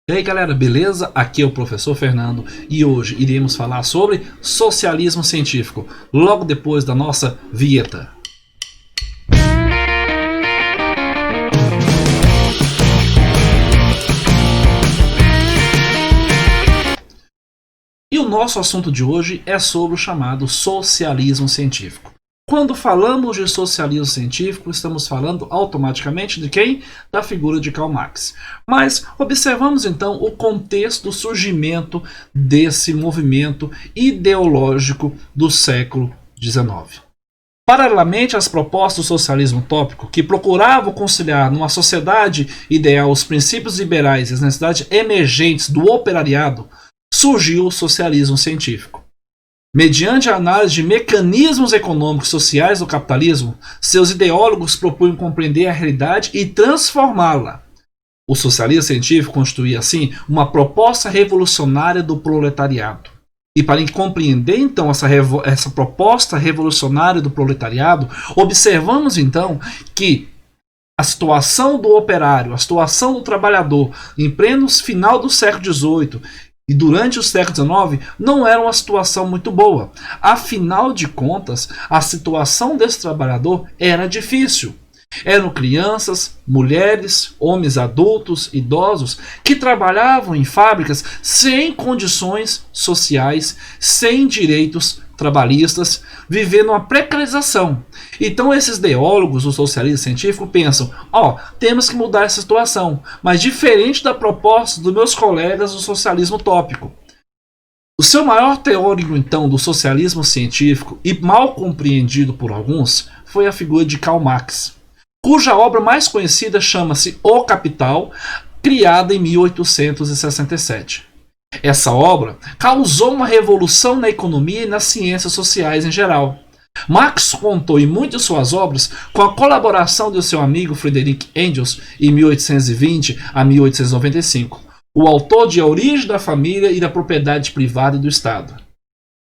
E aí galera, beleza? Aqui é o professor Fernando e hoje iremos falar sobre socialismo científico, logo depois da nossa vinheta. E o nosso assunto de hoje é sobre o chamado socialismo científico. Quando falamos de socialismo científico, estamos falando automaticamente de quem? Da figura de Karl Marx. Mas observamos então o contexto do surgimento desse movimento ideológico do século XIX. Paralelamente às propostas do socialismo utópico, que procuravam conciliar numa sociedade ideal os princípios liberais e as necessidades emergentes do operariado, surgiu o socialismo científico. Mediante a análise de mecanismos econômicos e sociais do capitalismo, seus ideólogos propunham compreender a realidade e transformá-la. O socialismo científico constituía, assim, uma proposta revolucionária do proletariado. E para compreender, então, essa proposta revolucionária do proletariado, observamos, então, que a situação do operário, a situação do trabalhador, em pleno final do século XVIII, e durante o século XIX não era uma situação muito boa. Afinal de contas, a situação desse trabalhador era difícil. Eram crianças, mulheres, homens adultos, idosos, que trabalhavam em fábricas sem condições sociais, sem direitos trabalhistas, vivendo uma precarização. Então esses ideólogos do socialismo científico pensam, temos que mudar essa situação, mas diferente da proposta dos meus colegas do socialismo utópico. O seu maior teórico, então, do socialismo científico, e mal compreendido por alguns, foi a figura de Karl Marx, cuja obra mais conhecida chama-se O Capital, criada em 1867. Essa obra causou uma revolução na economia e nas ciências sociais em geral. Marx contou em muitas de suas obras com a colaboração de seu amigo Friedrich Engels em 1820 a 1895, o autor de A Origem da Família e da Propriedade Privada e do Estado.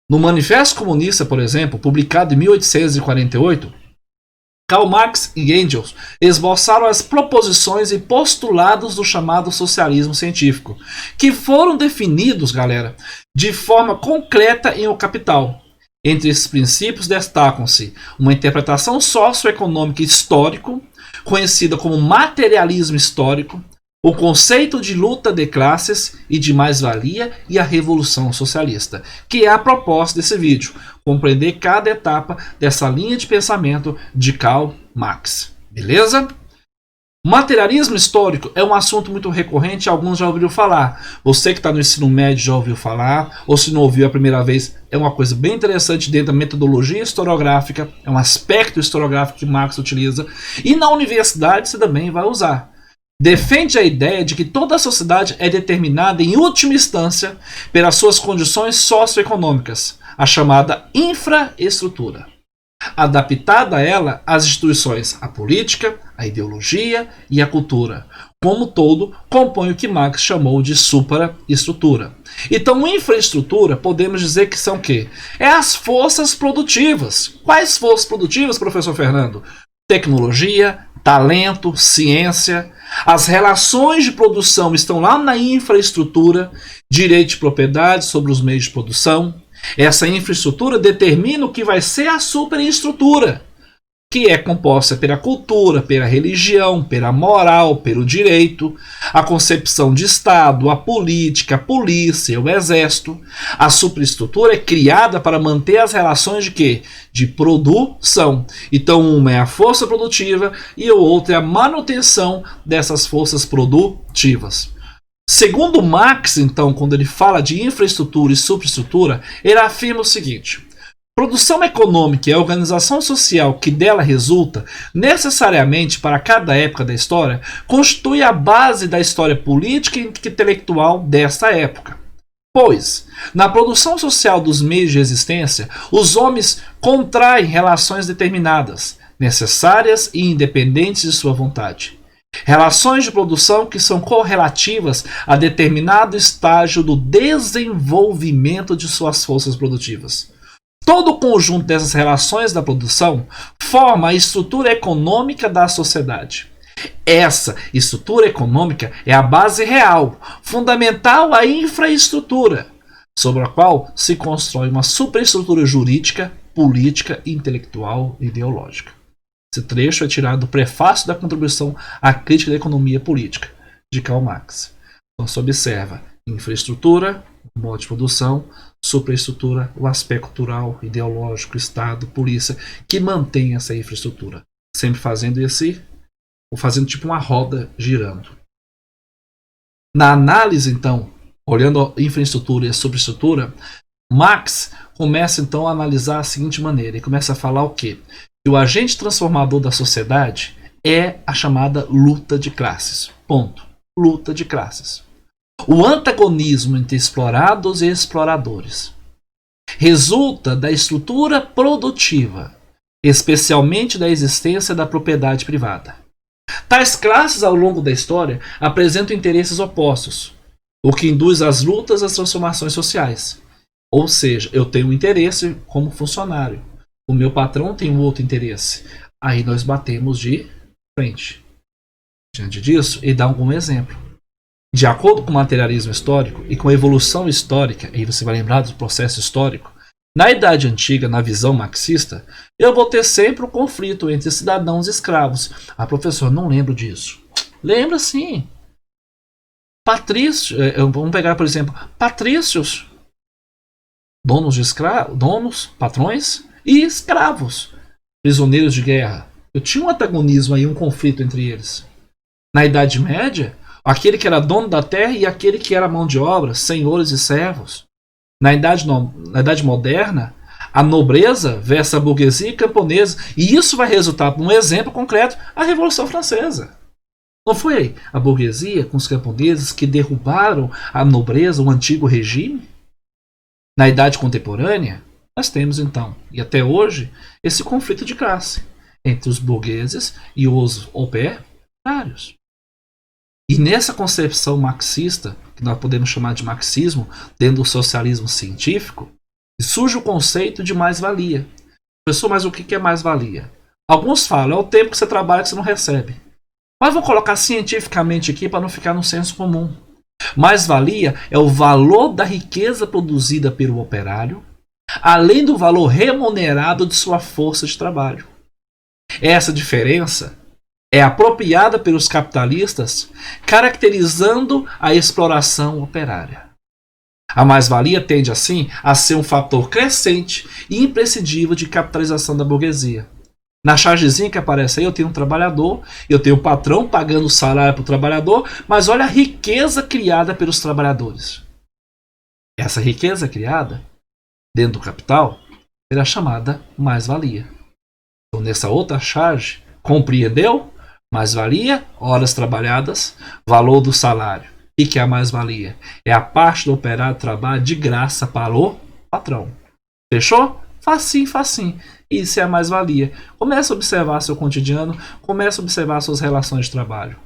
No Manifesto Comunista, por exemplo, publicado em 1848, Karl Marx e Engels esboçaram as proposições e postulados do chamado socialismo científico, que foram definidos, galera, de forma concreta em O Capital. Entre esses princípios destacam-se uma interpretação socioeconômica histórica, conhecida como materialismo histórico, o conceito de luta de classes e de mais-valia e a revolução socialista, que é a proposta desse vídeo, compreender cada etapa dessa linha de pensamento de Karl Marx. Beleza? Materialismo histórico é um assunto muito recorrente, alguns já ouviram falar. Você que está no ensino médio já ouviu falar, ou se não ouviu a primeira vez, é uma coisa bem interessante dentro da metodologia historiográfica, é um aspecto historiográfico que Marx utiliza, e na universidade você também vai usar. Defende a ideia de que toda a sociedade é determinada em última instância pelas suas condições socioeconômicas, a chamada infraestrutura, adaptada a ela as instituições, a política, a ideologia e a cultura. Como todo, compõe o que Marx chamou de supraestrutura. Então, infraestrutura, podemos dizer que são o quê? É as forças produtivas. Quais forças produtivas, professor Fernando? Tecnologia, talento, ciência. As relações de produção estão lá na infraestrutura, direito de propriedade sobre os meios de produção. Essa infraestrutura determina o que vai ser a superestrutura, que é composta pela cultura, pela religião, pela moral, pelo direito, a concepção de Estado, a política, a polícia, o exército. A superestrutura é criada para manter as relações de quê? De produção. Então uma é a força produtiva e o outro é a manutenção dessas forças produtivas. Segundo Marx, então, quando ele fala de infraestrutura e superestrutura, ele afirma o seguinte: produção econômica e a organização social que dela resulta, necessariamente para cada época da história, constitui a base da história política e intelectual desta época. Pois, na produção social dos meios de existência, os homens contraem relações determinadas, necessárias e independentes de sua vontade. Relações de produção que são correlativas a determinado estágio do desenvolvimento de suas forças produtivas. Todo o conjunto dessas relações da produção forma a estrutura econômica da sociedade. Essa estrutura econômica é a base real, fundamental à infraestrutura, sobre a qual se constrói uma superestrutura jurídica, política, intelectual e ideológica. Esse trecho é tirado do prefácio da Contribuição à Crítica da Economia Política, de Karl Marx. Então se observa infraestrutura, modo de produção, superestrutura, o aspecto cultural, ideológico, Estado, polícia, que mantém essa infraestrutura. Sempre fazendo fazendo tipo uma roda girando. Na análise, então, olhando a infraestrutura e a superestrutura, Marx começa então a analisar da seguinte maneira, e começa a falar o quê? Que o agente transformador da sociedade é a chamada luta de classes. Ponto. Luta de classes. O antagonismo entre explorados e exploradores resulta da estrutura produtiva, especialmente da existência da propriedade privada. Tais classes, ao longo da história, apresentam interesses opostos, o que induz as lutas às transformações sociais. Ou seja, eu tenho um interesse como funcionário, o meu patrão tem um outro interesse. Aí nós batemos de frente. Diante disso, ele dá algum exemplo. De acordo com o materialismo histórico e com a evolução histórica, e você vai lembrar do processo histórico, na Idade Antiga, na visão marxista, eu vou ter sempre o conflito entre cidadãos e escravos. Ah, professor, não lembro disso. Lembra sim. Patrícios, vamos pegar, por exemplo, patrícios, donos de escravos, donos, patrões e escravos, prisioneiros de guerra. Eu tinha um antagonismo aí, um conflito entre eles. Na Idade Média, aquele que era dono da terra e aquele que era mão de obra, senhores e servos. Na idade moderna, a nobreza versus a burguesia camponesa. E isso vai resultar, um exemplo concreto, a Revolução Francesa. Não foi a burguesia com os camponeses que derrubaram a nobreza, o antigo regime? Na idade contemporânea, nós temos então, e até hoje, esse conflito de classe entre os burgueses e os operários. E nessa concepção marxista, que nós podemos chamar de marxismo, dentro do socialismo científico, surge o conceito de mais-valia. Professor, mas o que é mais-valia? Alguns falam, é o tempo que você trabalha que você não recebe. Mas vou colocar cientificamente aqui para não ficar no senso comum. Mais-valia é o valor da riqueza produzida pelo operário, além do valor remunerado de sua força de trabalho. Essa diferença é apropriada pelos capitalistas, caracterizando a exploração operária. A mais-valia tende, assim, a ser um fator crescente e imprescindível de capitalização da burguesia. Na chargezinha que aparece aí, eu tenho um trabalhador, eu tenho um patrão pagando salário para o trabalhador, mas olha a riqueza criada pelos trabalhadores. Essa riqueza criada, dentro do capital, será chamada mais-valia. Então, nessa outra charge, compreendeu? Mais-valia, horas trabalhadas, valor do salário. E que é a mais-valia? É a parte do operário trabalho de graça para o patrão. Fechou? Facinho, facinho. Isso é a mais-valia. Comece a observar seu cotidiano, comece a observar suas relações de trabalho.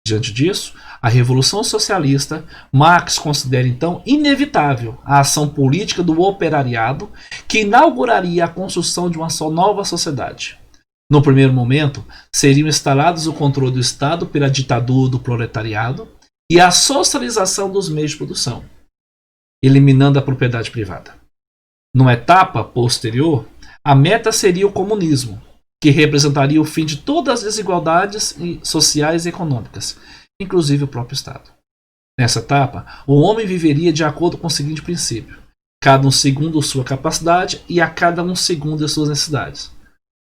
Diante disso, a Revolução Socialista, Marx considera então inevitável a ação política do operariado que inauguraria a construção de uma só nova sociedade. No primeiro momento, seriam instalados o controle do Estado pela ditadura do proletariado e a socialização dos meios de produção, eliminando a propriedade privada. Numa etapa posterior, a meta seria o comunismo, que representaria o fim de todas as desigualdades sociais e econômicas, inclusive o próprio Estado. Nessa etapa, o homem viveria de acordo com o seguinte princípio: cada um segundo sua capacidade e a cada um segundo as suas necessidades.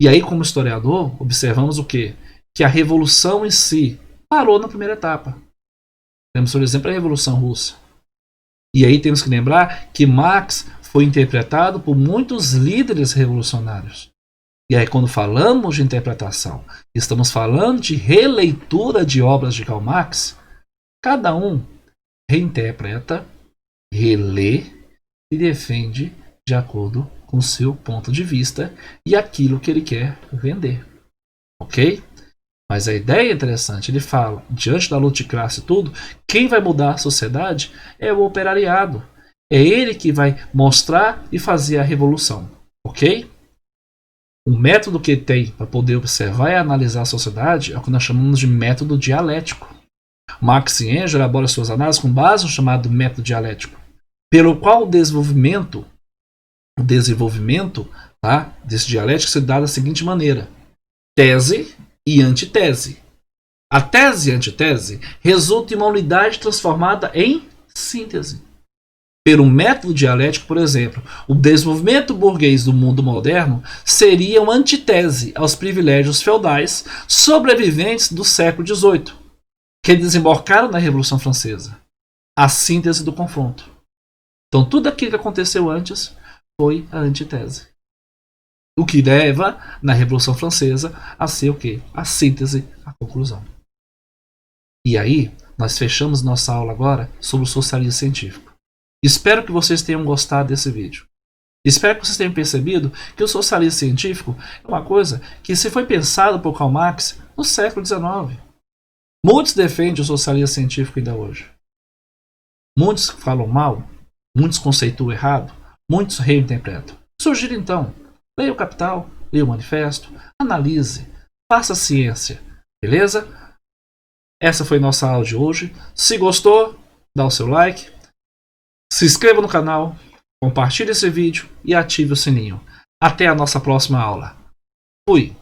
E aí, como historiador, observamos o quê? Que a revolução em si parou na primeira etapa. Temos, por exemplo, a Revolução Russa. E aí temos que lembrar que Marx foi interpretado por muitos líderes revolucionários. E aí, quando falamos de interpretação, estamos falando de releitura de obras de Karl Marx, cada um reinterpreta, relê e defende de acordo com o seu ponto de vista e aquilo que ele quer vender. Ok? Mas a ideia é interessante. Ele fala, diante da luta de classe e tudo, quem vai mudar a sociedade é o operariado. É ele que vai mostrar e fazer a revolução. Ok? O método que ele tem para poder observar e analisar a sociedade é o que nós chamamos de método dialético. Marx e Engels elaboram suas análises com base no chamado método dialético, pelo qual o desenvolvimento desse dialético se dá da seguinte maneira: tese e antitese. A tese e a antitese resultam em uma unidade transformada em síntese. Pelo método dialético, por exemplo, o desenvolvimento burguês do mundo moderno seria uma antitese aos privilégios feudais sobreviventes do século XVIII, que desembocaram na Revolução Francesa. A síntese do confronto. Então, tudo aquilo que aconteceu antes foi a antitese. O que leva, na Revolução Francesa, a ser o quê? A síntese, a conclusão. E aí, nós fechamos nossa aula agora sobre o socialismo científico. Espero que vocês tenham gostado desse vídeo. Espero que vocês tenham percebido que o socialismo científico é uma coisa que se foi pensado por Karl Marx no século XIX. Muitos defendem o socialismo científico ainda hoje. Muitos falam mal, muitos conceituam errado, muitos reinterpretam. Sugiro então, leia o Capital, leia o Manifesto, analise, faça ciência, beleza? Essa foi nossa aula de hoje. Se gostou, dá o seu like, se inscreva no canal, compartilhe esse vídeo e ative o sininho. Até a nossa próxima aula. Fui!